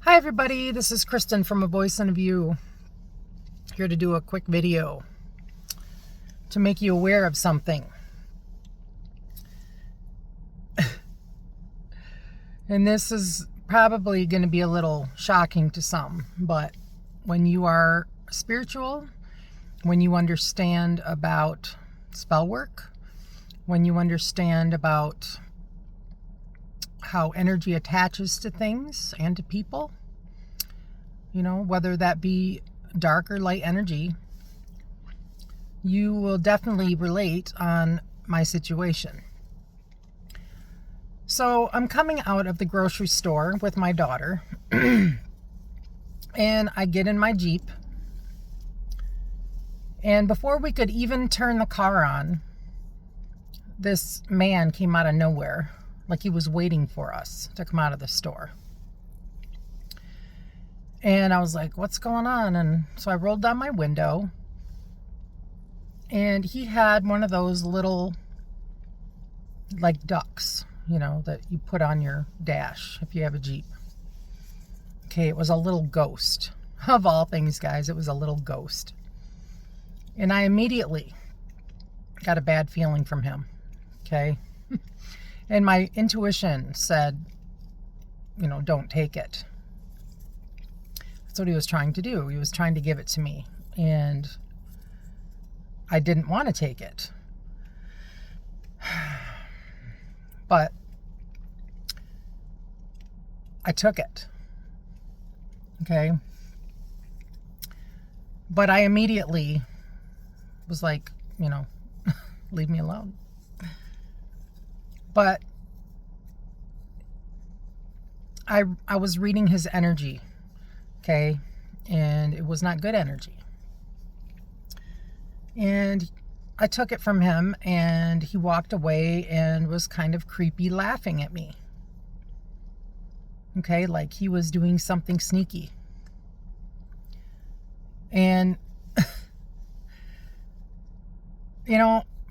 Hi everybody, this is Kristen from A Voice and a View, here to do a quick video to make you aware of something. And this is probably going to be a little shocking to some, but when you are spiritual, when you understand about spell work, when you understand about how energy attaches to things and to people, whether that be dark or light energy, you will definitely relate on my situation. So I'm coming out of the grocery store with my daughter and I get in my Jeep, and before we could even turn the car on, this man came out of nowhere, like he was waiting for us to come out of the store. And I was like, what's going on? And so I rolled down my window, and he had one of those little, like, ducks, that you put on your dash if you have a Jeep. Okay, it was a little ghost. Of all things, guys, it was a little ghost. And I immediately got a bad feeling from him. Okay? And my intuition said, don't take it. That's what he was trying to do. He was trying to give it to me. And I didn't want to take it. But I took it. Okay? But I immediately was like, leave me alone. But I was reading his energy, okay? And it was not good energy. And I took it from him, and he walked away and was kind of creepy laughing at me. Okay, like he was doing something sneaky. And,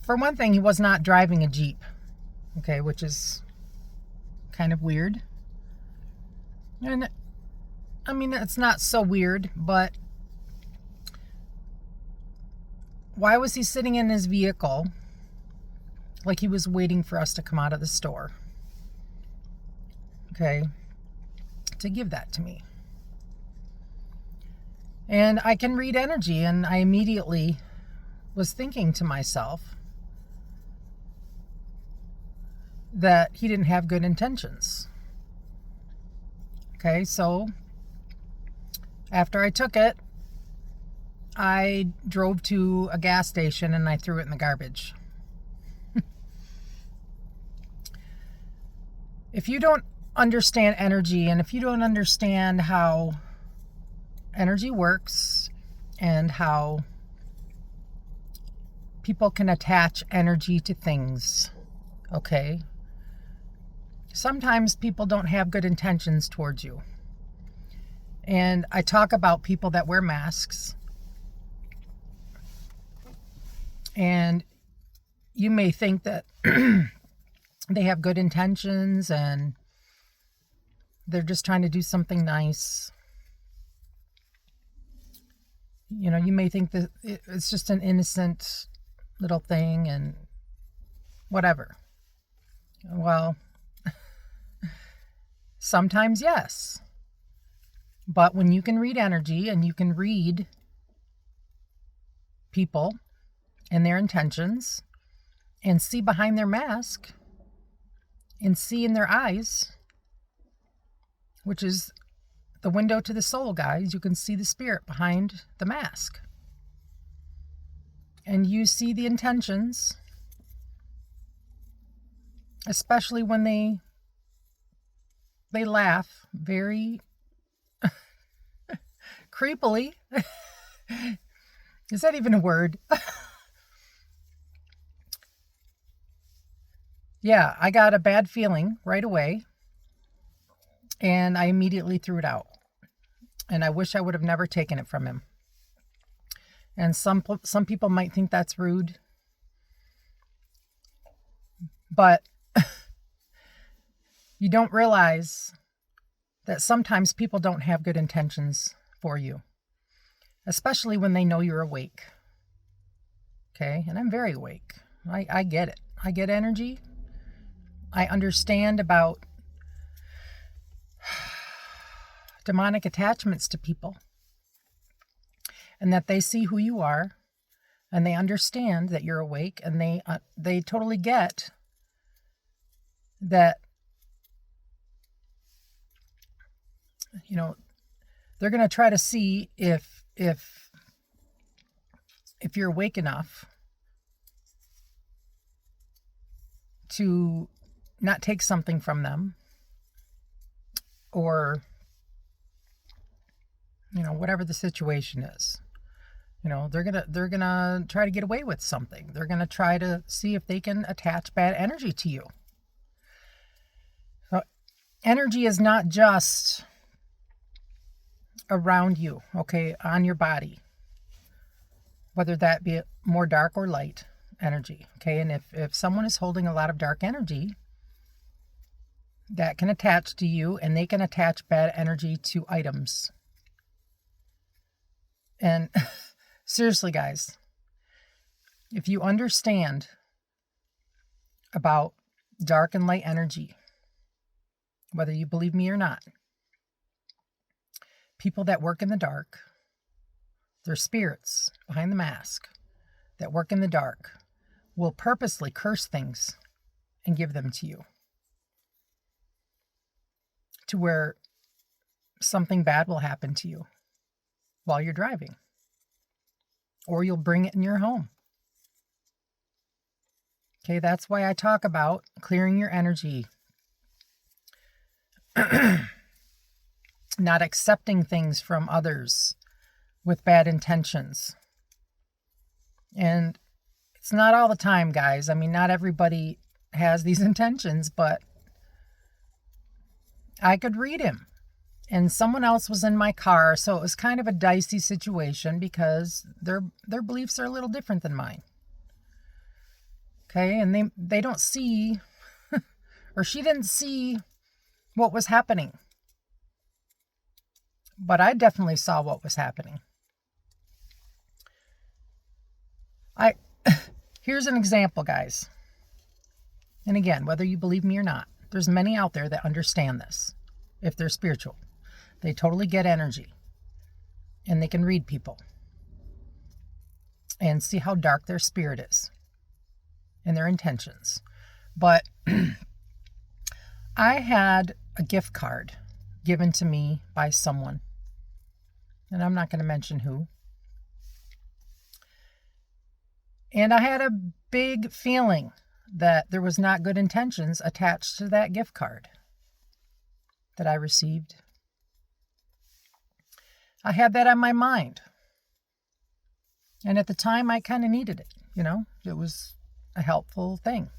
for one thing, he was not driving a Jeep. Okay, which is kind of weird. And I mean, it's not so weird, but why was he sitting in his vehicle like he was waiting for us to come out of the store? Okay, to give that to me. And I can read energy, and I immediately was thinking to myself that he didn't have good intentions. Okay, so after I took it, I drove to a gas station and I threw it in the garbage. If you don't understand energy, and if you don't understand how energy works and how people can attach energy to things, okay? Sometimes people don't have good intentions towards you. And I talk about people that wear masks. And you may think that they have good intentions and they're just trying to do something nice. You may think that it's just an innocent little thing and whatever. Well, sometimes yes. But when you can read energy and you can read people and their intentions and see behind their mask and see in their eyes, which is the window to the soul, guys, you can see the spirit behind the mask. And you see the intentions, especially when they laugh very creepily. Is that even a word? Yeah, I got a bad feeling right away, and I immediately threw it out. And I wish I would have never taken it from him. And some people might think that's rude, but you don't realize that sometimes people don't have good intentions for you, especially when they know you're awake. Okay? And I'm very awake. I get it. I get energy. I understand about demonic attachments to people, and that they see who you are, and they understand that you're awake, and they totally get that, you know, they're going to try to see if you're awake enough to not take something from them, or, you know, whatever the situation is. You know, they're gonna try to get away with something. They're gonna try to see if they can attach bad energy to you. So energy is not just around you, okay, on your body, whether that be more dark or light energy, okay? And if someone is holding a lot of dark energy, that can attach to you, and they can attach bad energy to items. And seriously, guys, if you understand about dark and light energy, whether you believe me or not, people that work in the dark, they're spirits behind the mask that work in the dark, will purposely curse things and give them to you, to where something bad will happen to you while you're driving, or you'll bring it in your home. Okay, that's why I talk about clearing your energy, not accepting things from others with bad intentions. And it's not all the time, guys. I mean, not everybody has these intentions, but I could read him. And someone else was in my car, so it was kind of a dicey situation because their beliefs are a little different than mine. Okay, and they don't see, or she didn't see what was happening. But I definitely saw what was happening. Here's an example, guys. And again, whether you believe me or not, there's many out there that understand this. If they're spiritual, they totally get energy, and they can read people and see how dark their spirit is and their intentions. But I had a gift card given to me by someone, and I'm not going to mention who. And I had a big feeling that there was not good intentions attached to that gift card that I received. I had that on my mind. And at the time, I kind of needed it, you know? It was a helpful thing.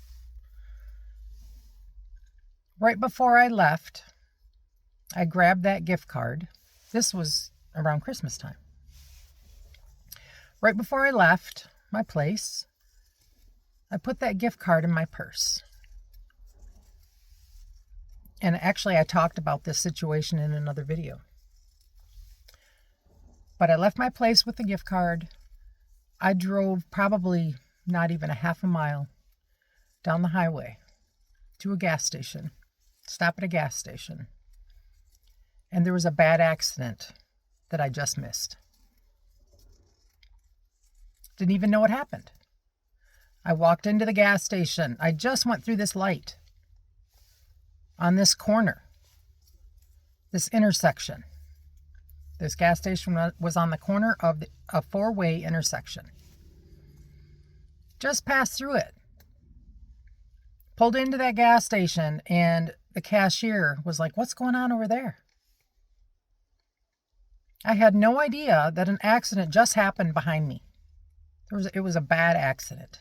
Right before I left, I grabbed that gift card. This was around Christmas time. Right before I left my place, I put that gift card in my purse. And actually, I talked about this situation in another video. But I left my place with the gift card. I drove probably not even a half a mile down the highway to a gas station, stop at a gas station. And there was a bad accident that I just missed. Didn't even know what happened. I walked into the gas station. I just went through this light on this corner, this intersection. This gas station was on the corner of a four-way intersection. Just passed through it. Pulled into that gas station, and the cashier was like, "What's going on over there?" I had no idea that an accident just happened behind me. It was a bad accident,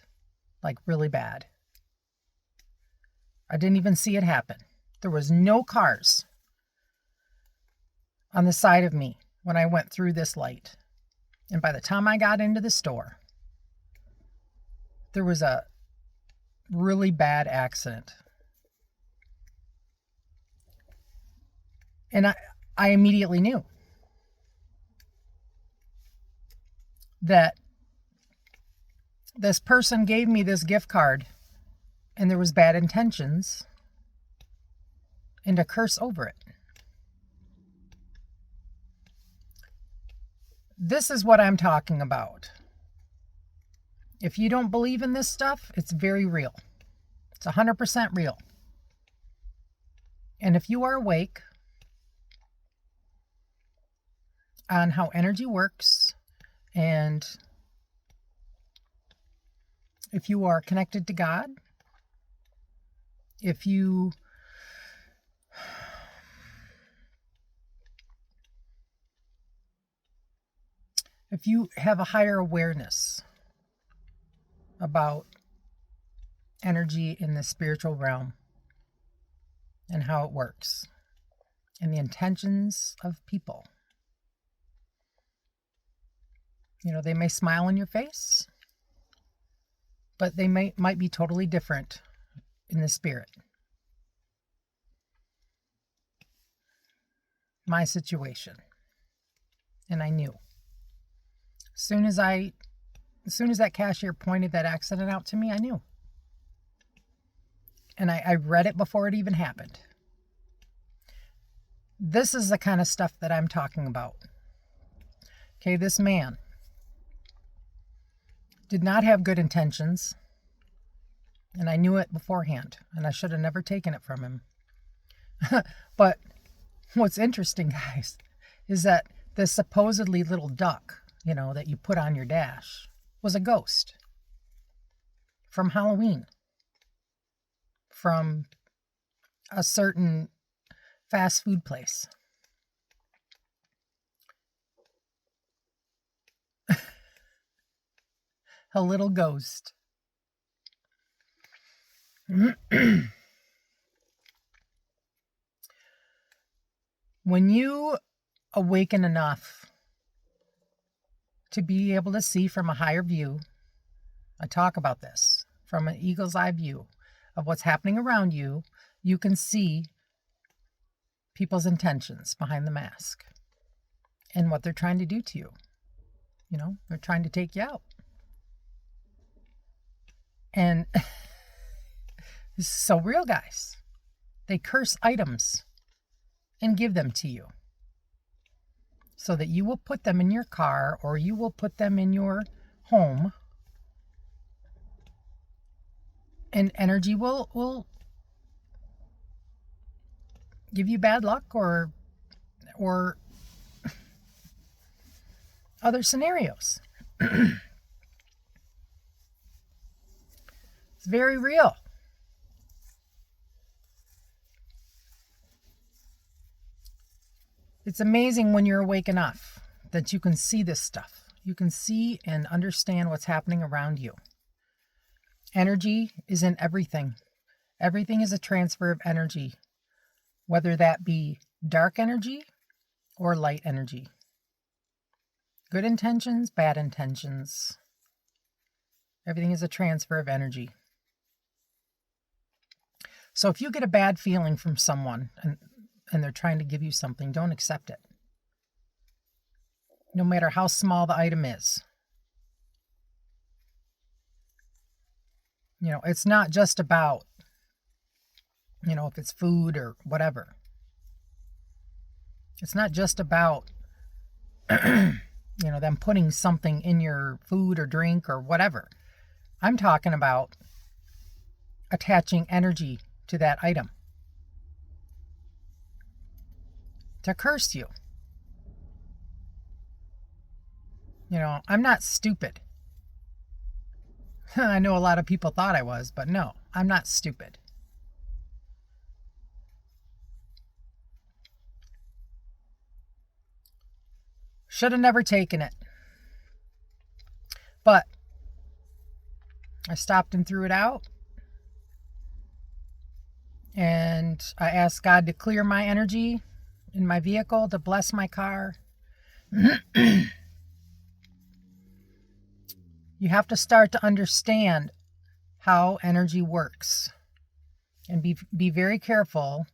like really bad. I didn't even see it happen. There was no cars on the side of me when I went through this light. And by the time I got into the store, there was a really bad accident. And I immediately knew that this person gave me this gift card and there was bad intentions and a curse over it. This is what I'm talking about. If you don't believe in this stuff, it's very real. It's 100% real. And if you are awake on how energy works, and if you are connected to God, if you have a higher awareness about energy in the spiritual realm and how it works and the intentions of people. You know, they may smile in your face, but they might be totally different in the spirit. My situation. And I knew. As soon as that cashier pointed that accident out to me, I knew. And I read it before it even happened. This is the kind of stuff that I'm talking about. Okay, this man did not have good intentions, and I knew it beforehand, and I should have never taken it from him. But what's interesting, guys, is that this supposedly little duck, you know, that you put on your dash was a ghost from Halloween, from a certain fast food place. A little ghost. When you awaken enough to be able to see from a higher view, I talk about this, from an eagle's eye view of what's happening around you, you can see people's intentions behind the mask and what they're trying to do to you. You know, they're trying to take you out. And this is so real, guys. They curse items and give them to you so that you will put them in your car or you will put them in your home, and energy will give you bad luck or other scenarios. It's very real. It's amazing when you're awake enough that you can see this stuff. You can see and understand what's happening around you. Energy is in everything. Everything is a transfer of energy, whether that be dark energy or light energy. Good intentions, bad intentions. Everything is a transfer of energy. So if you get a bad feeling from someone and they're trying to give you something, don't accept it. No matter how small the item is. You know, it's not just about, you know, if it's food or whatever. It's not just about, you know, them putting something in your food or drink or whatever. I'm talking about attaching energy to that item to curse you. You know, I'm not stupid. I know a lot of people thought I was, but no, I'm not stupid. Should have never taken it. But I stopped and threw it out. And I asked God to clear my energy in my vehicle, to bless my car. You have to start to understand how energy works. And be very careful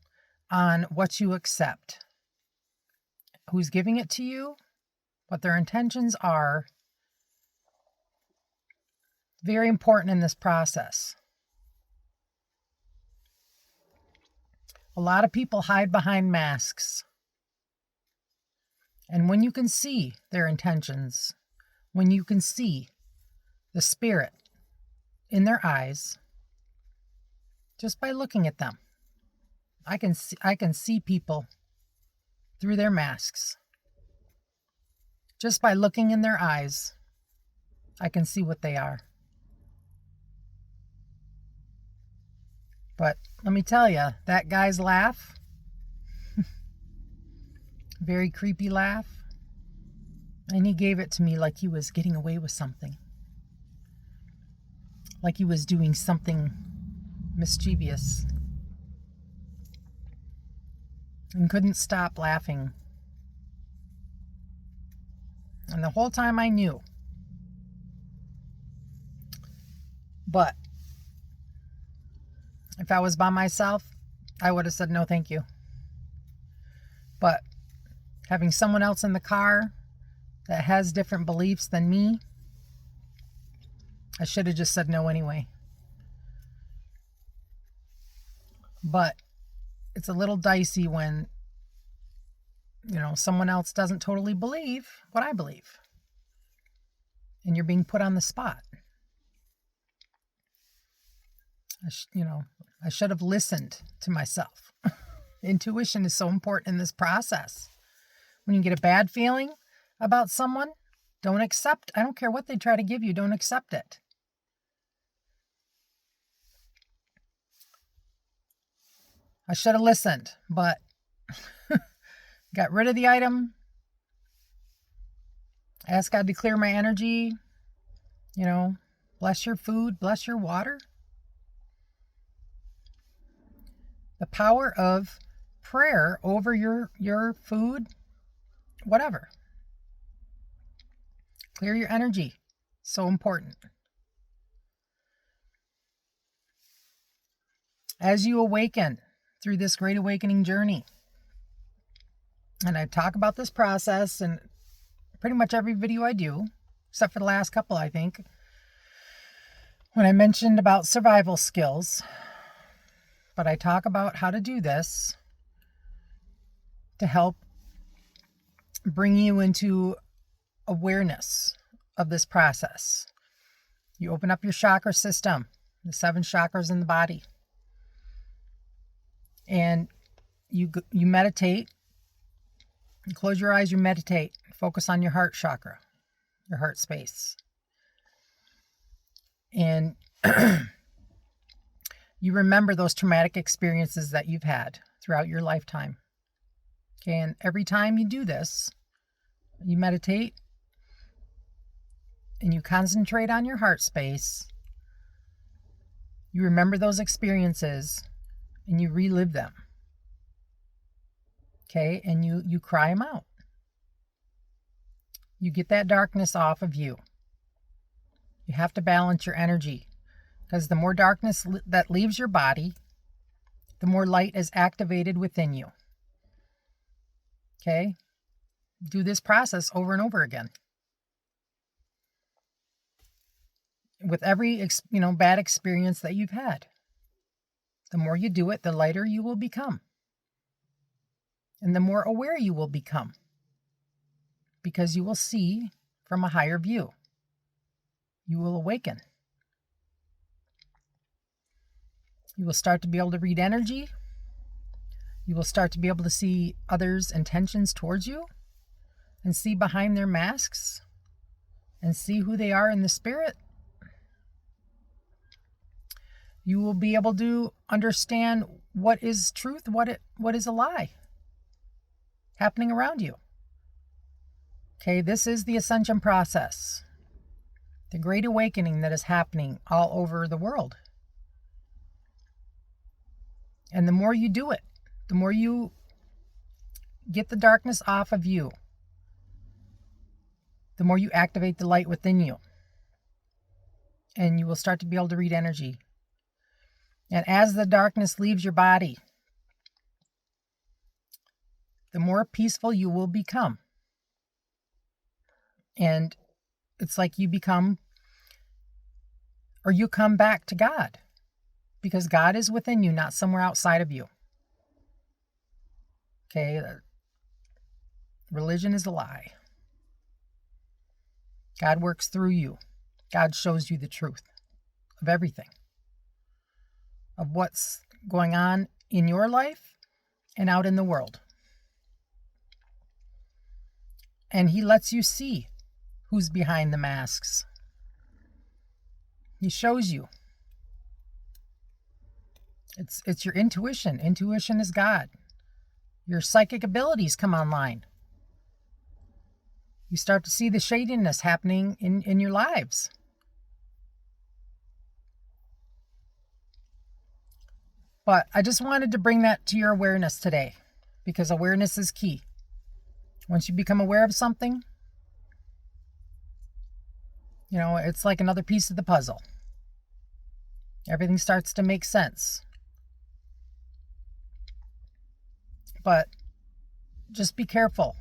on what you accept. who's giving it to you, what their intentions are. Very important in this process. A lot of people hide behind masks. And when you can see their intentions, when you can see the spirit in their eyes, just by looking at them, I can see people through their masks. Just by looking in their eyes, I can see what they are. But let me tell you, that guy's laugh, very creepy laugh, and he gave it to me like he was getting away with something. Like he was doing something mischievous. And couldn't stop laughing. And the whole time I knew. But if I was by myself, I would have said no thank you. But having someone else in the car that has different beliefs than me, I should have just said no anyway. But it's a little dicey when, someone else doesn't totally believe what I believe. And you're being put on the spot. I should have listened to myself. Intuition is so important in this process. When you get a bad feeling about someone, don't accept. I don't care what they try to give you, don't accept it. I should have listened, but got rid of the item. Ask God to clear my energy. Bless your food, bless your water. The power of prayer over your food, whatever. Clear your energy. So important. As you awaken through this great awakening journey, and I talk about this process in pretty much every video I do, except for the last couple, I think, when I mentioned about survival skills. But I talk about how to do this to help bring you into awareness of this process. You open up your chakra system, the 7 chakras in the body, and you meditate. You close your eyes, you meditate. Focus on your heart chakra, your heart space. And you remember those traumatic experiences that you've had throughout your lifetime. Okay, and every time you do this, you meditate and you concentrate on your heart space, you remember those experiences and you relive them. Okay, and you cry them out. You get that darkness off of you. You have to balance your energy, because the more darkness that leaves your body, the more light is activated within you. Okay? Do this process over and over again. With every bad experience that you've had. The more you do it, the lighter you will become. And the more aware you will become. Because you will see from a higher view. You will awaken. You will start to be able to read energy. You will start to be able to see others' intentions towards you and see behind their masks and see who they are in the spirit. You will be able to understand what is truth, what is a lie happening around you. Okay, this is the ascension process. The great awakening that is happening all over the world. And the more you do it, the more you get the darkness off of you, the more you activate the light within you. And you will start to be able to read energy. And as the darkness leaves your body, the more peaceful you will become. And it's like you become, or you come back to God, because God is within you, not somewhere outside of you. Okay? Religion is a lie. God works through you. God shows you the truth of everything, of what's going on in your life and out in the world. And He lets you see who's behind the masks. He shows you. It's your intuition. Intuition is God. Your psychic abilities come online. You start to see the shadiness happening in your lives. But I just wanted to bring that to your awareness today, because awareness is key. Once you become aware of something, it's like another piece of the puzzle. Everything starts to make sense. But just be careful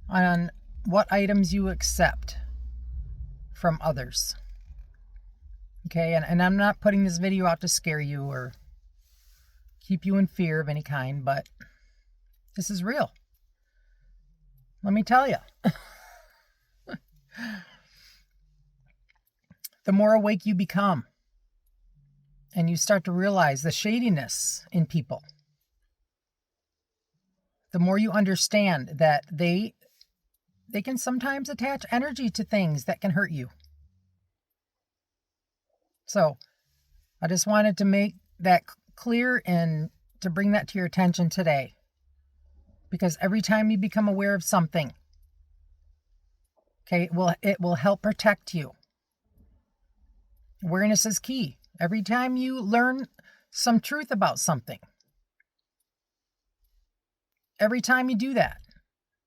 on what items you accept from others. Okay, and I'm not putting this video out to scare you or keep you in fear of any kind, but this is real. Let me tell you. The more awake you become, and you start to realize the shadiness in people, the more you understand that they can sometimes attach energy to things that can hurt you. So I just wanted to make that clear and to bring that to your attention today. Because every time you become aware of something, okay, it will help protect you. Awareness is key. Every time you learn some truth about something, every time you do that,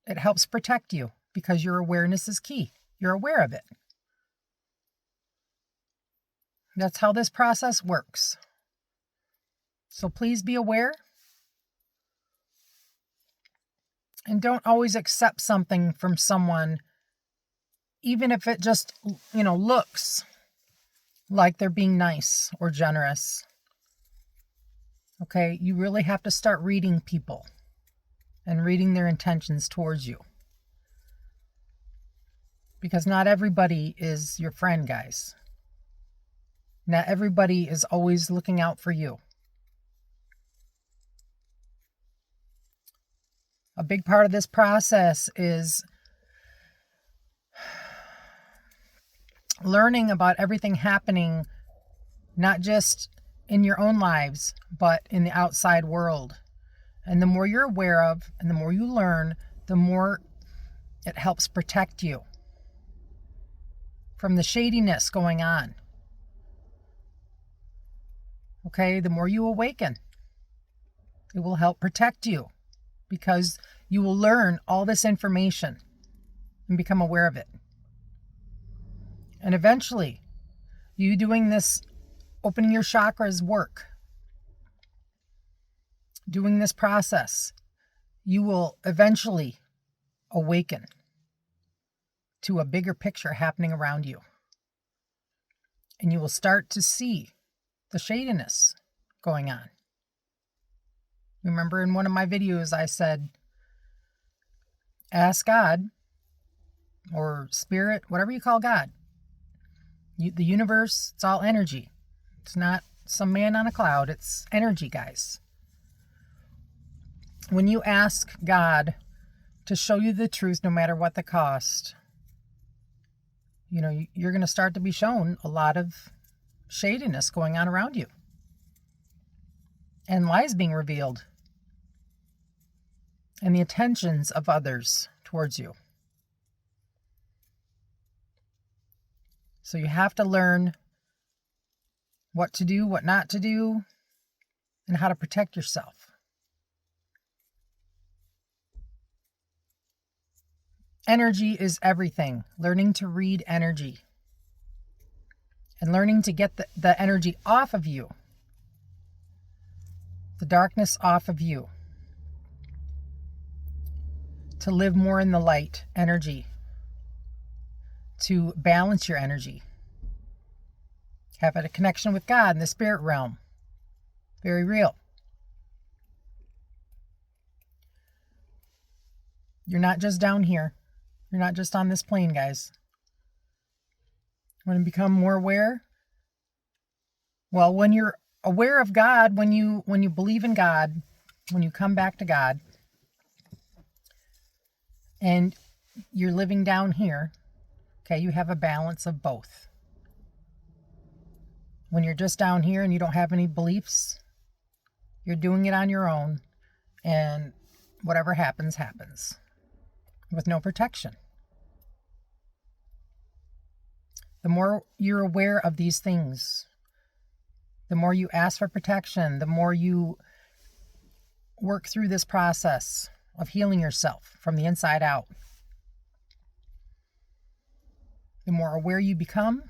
it helps protect you, because your awareness is key. You're aware of it. That's how this process works. So please be aware. And don't always accept something from someone, even if it just, looks like they're being nice or generous. Okay, you really have to start reading people and reading their intentions towards you. Because not everybody is your friend, guys. Not everybody is always looking out for you. A big part of this process is learning about everything happening, not just in your own lives, but in the outside world. And the more you're aware of, and the more you learn, the more it helps protect you from the shadiness going on. Okay, the more you awaken, it will help protect you, because you will learn all this information and become aware of it. And eventually, you doing this, opening your chakras work, doing this process, you will eventually awaken to a bigger picture happening around you. And you will start to see the shadiness going on. Remember in one of my videos I said, ask God, or Spirit, whatever you call God. The universe, it's all energy. It's not some man on a cloud. It's energy, guys. When you ask God to show you the truth, no matter what the cost, you're going to start to be shown a lot of shadiness going on around you. And lies being revealed. And the intentions of others towards you. So you have to learn what to do, what not to do, and how to protect yourself. Energy is everything. Learning to read energy. And learning to get the energy off of you. The darkness off of you. to live more in the light energy, to balance your energy, have a connection with God in the spirit realm. Very real. You're not just down here. You're not just on this plane, guys. Want to become more aware? Well, when you're aware of God, when you believe in God, when you come back to God, and you're living down here, okay, you have a balance of both. When you're just down here and you don't have any beliefs, you're doing it on your own, and whatever happens, happens, with no protection. The more you're aware of these things, the more you ask for protection, the more you work through this process of healing yourself from the inside out. The more aware you become,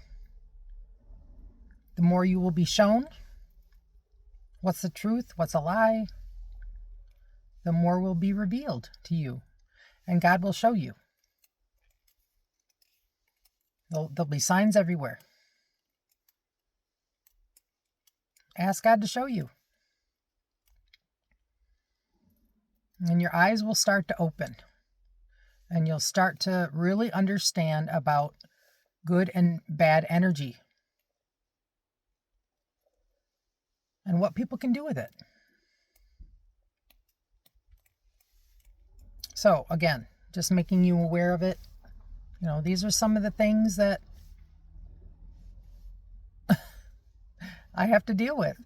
the more you will be shown what's the truth, what's a lie, the more will be revealed to you, and God will show you. There'll be signs everywhere. Ask God to show you. And your eyes will start to open. And you'll start to really understand about good and bad energy. And what people can do with it. So, again, just making you aware of it. You know, these are some of the things that I have to deal with.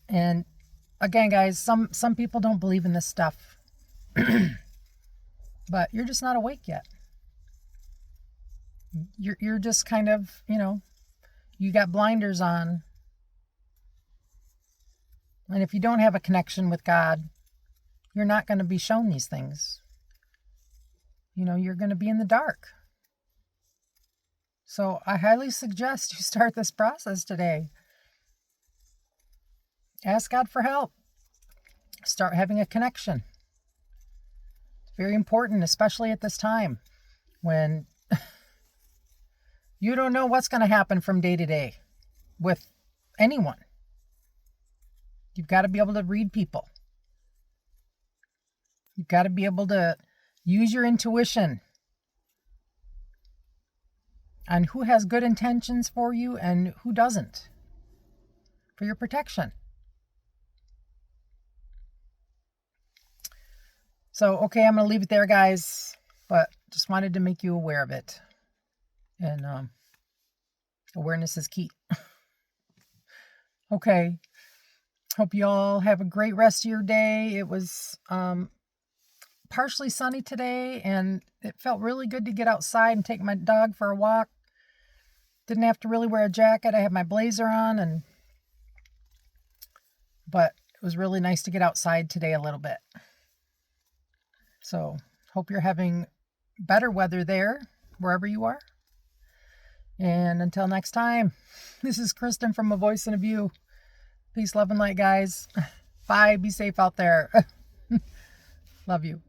And again, guys, some people don't believe in this stuff. But you're just not awake yet. You're just kind of, you got blinders on. And if you don't have a connection with God, you're not going to be shown these things. You're going to be in the dark. So I highly suggest you start this process today. Ask God for help. Start having a connection. It's very important, especially at this time when you don't know what's going to happen from day to day with anyone. You've got to be able to read people. You've got to be able to use your intuition on who has good intentions for you and who doesn't, for your protection. So, okay, I'm going to leave it there, guys, but just wanted to make you aware of it. And awareness is key. Okay. Hope you all have a great rest of your day. It was partially sunny today, and it felt really good to get outside and take my dog for a walk. Didn't have to really wear a jacket. I had my blazer on, but it was really nice to get outside today a little bit. So, hope you're having better weather there, wherever you are. And until next time, this is Kristen from A Voice and a View. Peace, love, and light, guys. Bye. Be safe out there. Love you.